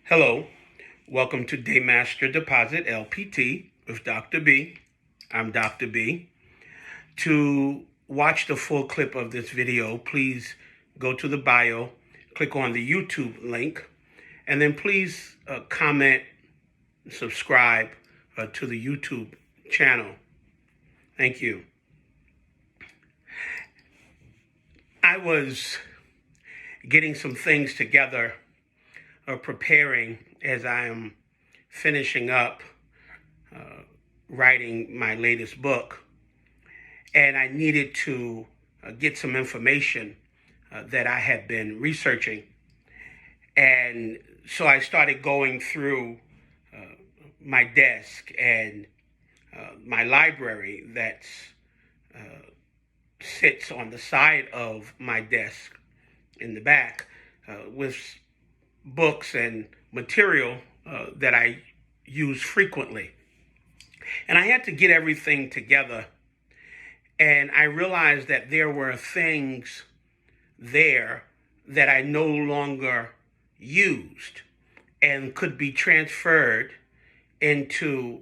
Hello, welcome to DayMaster Deposit LPT with Dr. B. I'm Dr. B. To watch the full clip of this video, please go to the bio, click on the YouTube link, and then please comment, subscribe to the YouTube channel. Thank you. I was getting some things together, preparing as I am finishing up writing my latest book, and I needed to get some information that I had been researching. And so I started going through my desk and my library that sits on the side of my desk in the back with books and material that I use frequently. And I had to get everything together, and I realized that there were things there that I no longer used and could be transferred into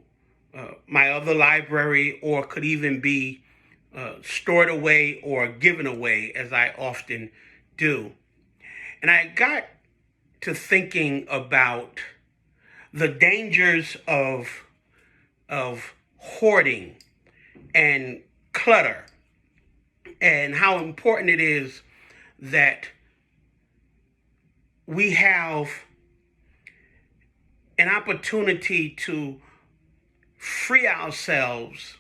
my other library, or could even be stored away or given away, as I often do. And I got to thinking about the dangers of hoarding and clutter, and how important it is that we have an opportunity to free ourselves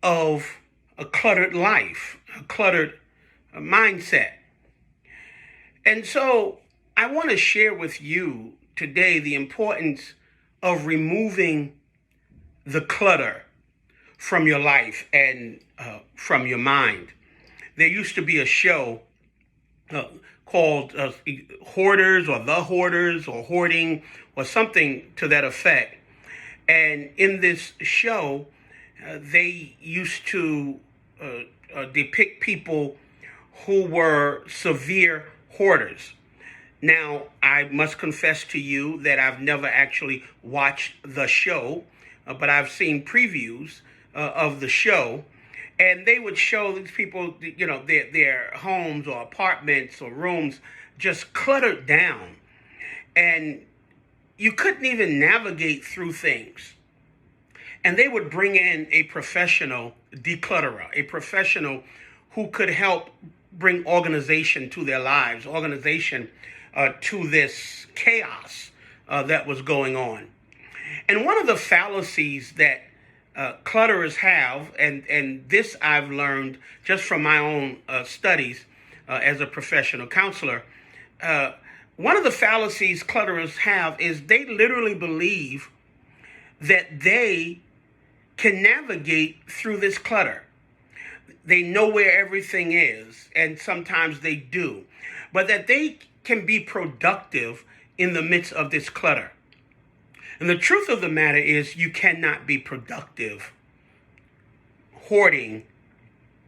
of a cluttered life, a cluttered mindset. And so I want to share with you today the importance of removing the clutter from your life and from your mind. There used to be a show called Hoarders, or The Hoarders, or Hoarding, or something to that effect. And in this show, they used to depict people who were severe hoarders. Now, I must confess to you that I've never actually watched the show, but I've seen previews of the show, and they would show these people, their homes or apartments or rooms just cluttered down, and you couldn't even navigate through things. And they would bring in a professional declutterer, a professional who could help bring organization to their lives, organization to this chaos that was going on. And one of the fallacies that clutterers have, and this I've learned just from my own studies as a professional counselor, one of the fallacies clutterers have is they literally believe that they can navigate through this clutter. They know where everything is, and sometimes they do, but that they can be productive in the midst of this clutter. And the truth of the matter is, you cannot be productive hoarding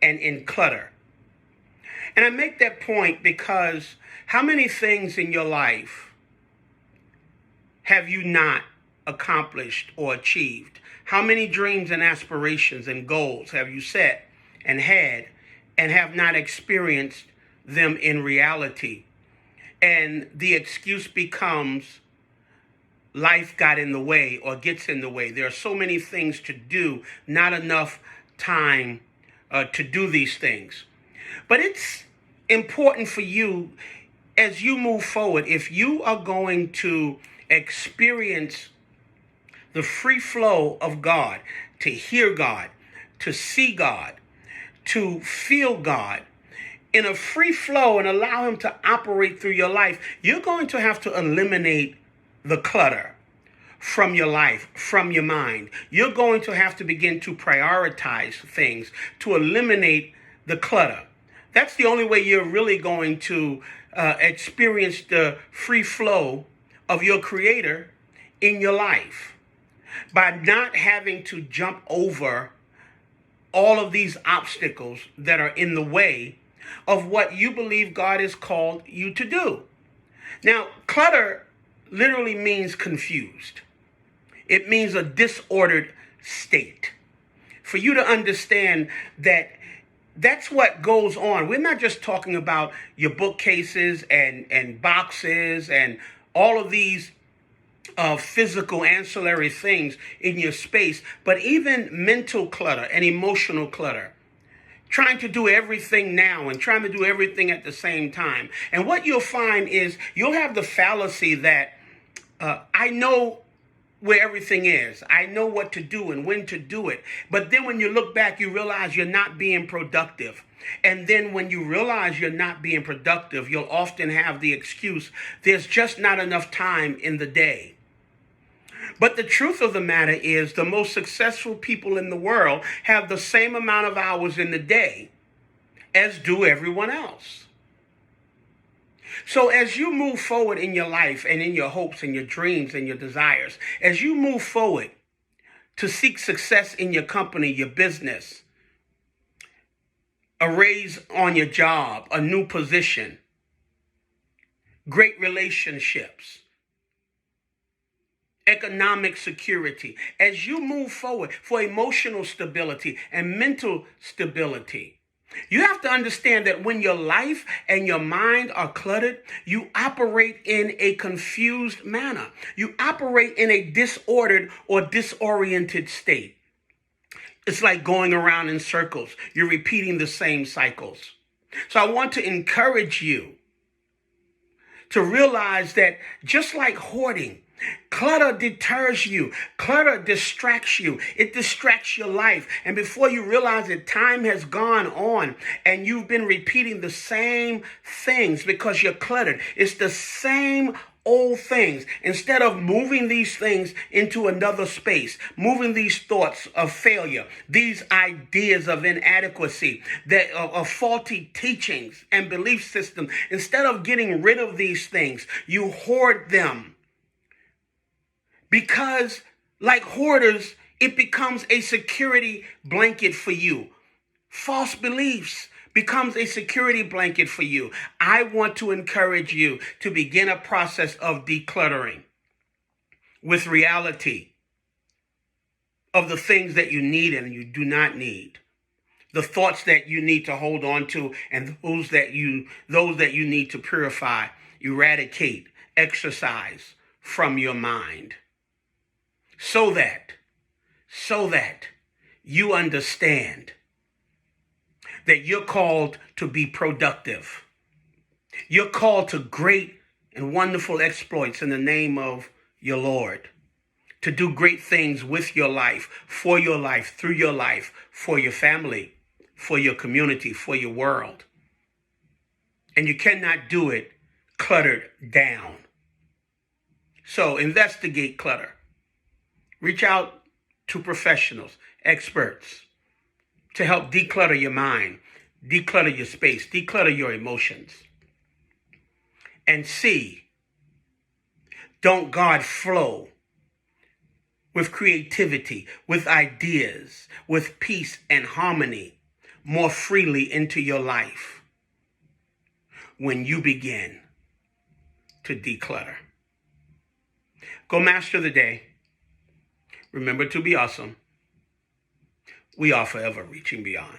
and in clutter. And I make that point because how many things in your life have you not accomplished or achieved? How many dreams and aspirations and goals have you set and had and have not experienced them in reality? And the excuse becomes life got in the way or gets in the way. There are so many things to do, not enough time to do these things. But it's important for you as you move forward, if you are going to experience the free flow of God, to hear God, to see God, to feel God in a free flow and allow him to operate through your life, you're going to have to eliminate the clutter from your life, from your mind. You're going to have to begin to prioritize things to eliminate the clutter. That's the only way you're really going to experience the free flow of your Creator in your life, by not having to jump over all of these obstacles that are in the way of what you believe God has called you to do. Now, clutter literally means confused. It means a disordered state. For you to understand that that's what goes on. We're not just talking about your bookcases and boxes and all of these physical ancillary things in your space, but even mental clutter and emotional clutter. Trying to do everything now and trying to do everything at the same time. And what you'll find is you'll have the fallacy that I know where everything is. I know what to do and when to do it. But then when you look back, you realize you're not being productive. And then when you realize you're not being productive, you'll often have the excuse, there's just not enough time in the day. But the truth of the matter is the most successful people in the world have the same amount of hours in the day as do everyone else. So as you move forward in your life and in your hopes and your dreams and your desires, as you move forward to seek success in your company, your business, a raise on your job, a new position, great relationships, economic security, as you move forward for emotional stability and mental stability, you have to understand that when your life and your mind are cluttered, you operate in a confused manner. You operate in a disordered or disoriented state. It's like going around in circles. You're repeating the same cycles. So I want to encourage you to realize that just like hoarding, clutter deters you. Clutter distracts you. It distracts your life. And before you realize it, time has gone on and you've been repeating the same things because you're cluttered. It's the same old things. Instead of moving these things into another space, moving these thoughts of failure, these ideas of inadequacy, that of faulty teachings and belief systems, instead of getting rid of these things, you hoard them. Because, like hoarders, it becomes a security blanket for you. False beliefs becomes a security blanket for you. I want to encourage you to begin a process of decluttering with reality of the things that you need and you do not need. The thoughts that you need to hold on to and those that you need to purify, eradicate, exercise from your mind. So that you understand that you're called to be productive. You're called to great and wonderful exploits in the name of your Lord. To do great things with your life, for your life, through your life, for your family, for your community, for your world. And you cannot do it cluttered down. So investigate clutter. Reach out to professionals, experts, to help declutter your mind, declutter your space, declutter your emotions. And see, don't God flow with creativity, with ideas, with peace and harmony more freely into your life when you begin to declutter. Go master the day. Remember to be awesome. We are forever reaching beyond.